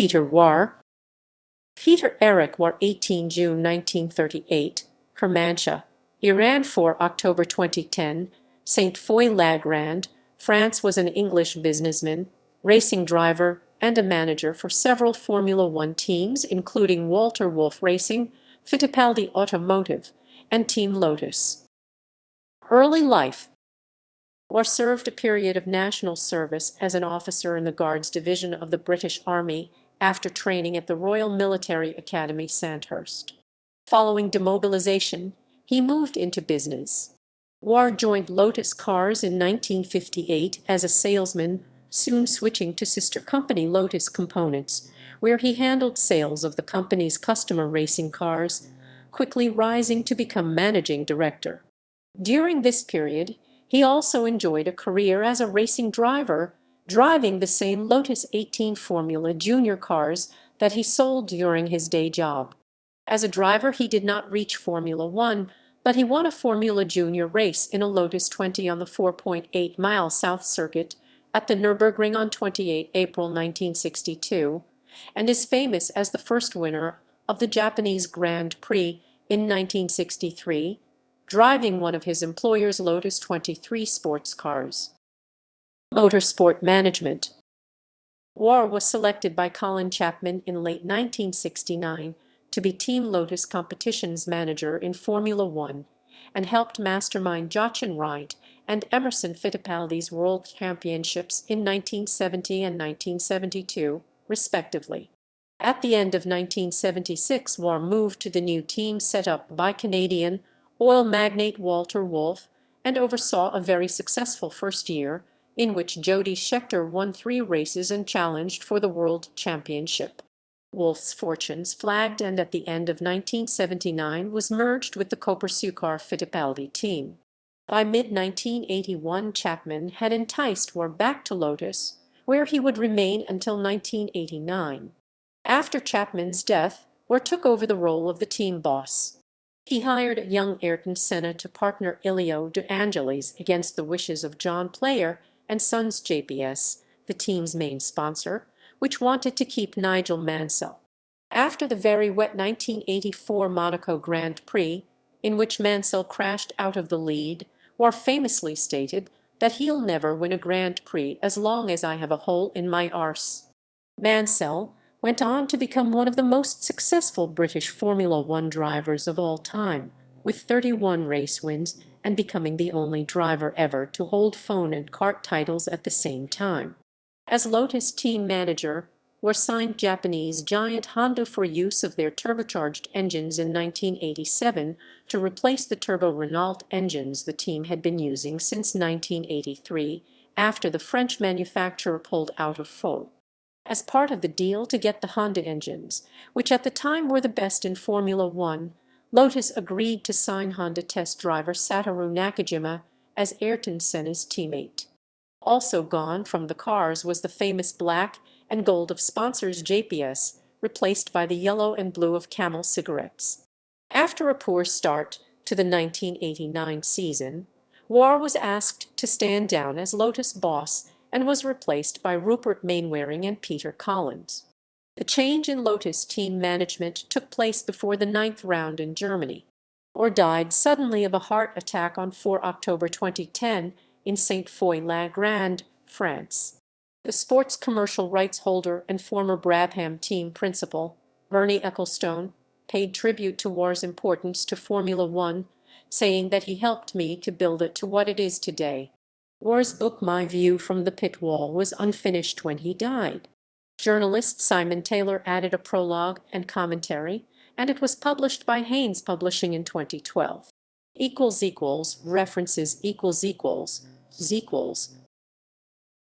Peter Warr. Peter Eric Warr, 18 June 1938, Kermanshah, Iran, 4 October 2010, Sainte-Foy-la-Grande, France, was an English businessman, racing driver, and a manager for several Formula One teams, including Walter Wolf Racing, Fittipaldi Automotive, and Team Lotus. Early life. Warr served a period of national service as an officer in the Guards Division of the British Army after training at the Royal Military Academy, Sandhurst. Following demobilization, he moved into business. Warr joined Lotus Cars in 1958 as a salesman, soon switching to sister company Lotus Components, where he handled sales of the company's customer racing cars, quickly rising to become managing director. During this period, he also enjoyed a career as a racing driver, driving the same Lotus 18 Formula Junior cars that he sold during his day job. As a driver, he did not reach Formula One, but he won a Formula Junior race in a Lotus 20 on the 4.8-mile South Circuit at the Nürburgring on 28 April 1962, and is famous as the first winner of the Japanese Grand Prix in 1963, driving one of his employer's Lotus 23 sports cars. Motorsport Management. Warr was selected by Colin Chapman in late 1969 to be Team Lotus competitions manager in Formula One, and helped mastermind Jochen Rindt and Emerson Fittipaldi's World Championships in 1970 and 1972, respectively. At the end of 1976, Warr moved to the new team set up by Canadian oil magnate Walter Wolf and oversaw a very successful first year, in which Jody Scheckter won 3 races and challenged for the World Championship. Wolf's fortunes flagged, and at the end of 1979 was merged with the Copersucar Fittipaldi team. By mid-1981, Chapman had enticed Warr back to Lotus, where he would remain until 1989. After Chapman's death, Warr took over the role of the team boss. He hired a young Ayrton Senna to partner Elio De Angelis against the wishes of John Player and Sons JPS, the team's main sponsor, which wanted to keep Nigel Mansell. After the very wet 1984 Monaco Grand Prix, in which Mansell crashed out of the lead, Warr famously stated that he'll never win a Grand Prix as long as I have a hole in my arse. Mansell went on to become one of the most successful British Formula One drivers of all time, with 31 race wins and becoming the only driver ever to hold phone and kart titles at the same time. As Lotus team manager, Warr signed Japanese giant Honda for use of their turbocharged engines in 1987 to replace the turbo Renault engines the team had been using since 1983, after the French manufacturer pulled out of Faux. As part of the deal to get the Honda engines, which at the time were the best in Formula One, Lotus agreed to sign Honda test driver Satoru Nakajima as Ayrton Senna's teammate. Also gone from the cars was the famous black and gold of sponsors JPS, replaced by the yellow and blue of Camel cigarettes. After a poor start to the 1989 season, Warr was asked to stand down as Lotus boss and was replaced by Rupert Mainwaring and Peter Collins. The change in Lotus team management took place before the 9th round in Germany. Warr died suddenly of a heart attack on 4 October 2010 in Sainte-Foy-la-Grande, France. The sports commercial rights holder and former Brabham team principal, Bernie Ecclestone, paid tribute to Warr's importance to Formula One, saying that he helped me to build it to what it is today. Warr's book My View from the Pit Wall was unfinished when he died. Journalist Simon Taylor added a prologue and commentary, and it was published by Haynes Publishing in 2012. References